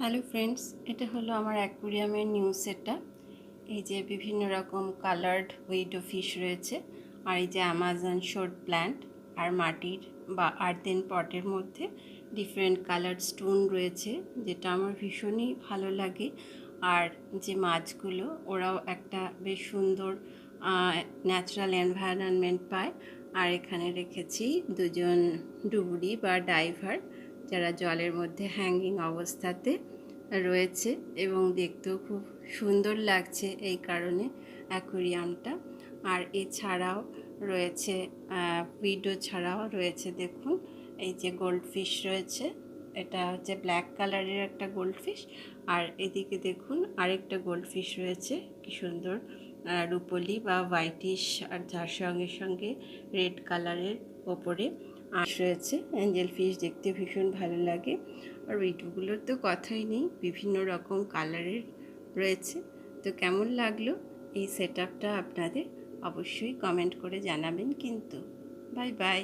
Hello friends, এটা হলো আমার অ্যাকুরিয়ামের নিউ সেটআপ। এই যে বিভিন্ন রকম কালার্ড উইডো ফিশ রয়েছে, আর এই যে অ্যামাজন শোর্ট প্ল্যান্ট, আর মাটির বা আর্থেন পটের মধ্যে ডিফারেন্ট কালার্ড স্টোন রয়েছে, যেটা আমার ভীষণই ভালো লাগে। আর যে মাছগুলো, ওরাও একটা বেশ সুন্দর ন্যাচারাল এনভায়রনমেন্ট পায়। আর এখানে রেখেছি দুজন ডুবুরি বা ডাইভার, যারা জলের মধ্যে হ্যাঙ্গিং অবস্থাতে রয়েছে এবং দেখতেও খুব সুন্দর লাগছে এই কারণে অ্যাকোরিয়ামটা। আর এছাড়াও রয়েছে উইডো ছাড়াও রয়েছে, দেখুন এই যে গোল্ডফিশ রয়েছে, এটা হচ্ছে ব্ল্যাক কালারের একটা গোল্ডফিশ। আর এদিকে দেখুন আরেকটা গোল্ডফিশ রয়েছে, কি সুন্দর রুপোলি বা হোয়াইটিশ, আর যার সঙ্গে সঙ্গে রেড কালারের ওপরে আঁশ রয়েছে। অ্যাঞ্জেল ফিশ দেখতে ভীষণ ভালো লাগে। আর উইডোগুলোর তো কথাই নেই, বিভিন্ন রকম কালারের রয়েছে। তো কেমন লাগলো এই সেটআপটা আপনাদের, অবশ্যই কমেন্ট করে জানাবেন কিন্তু। Bye bye.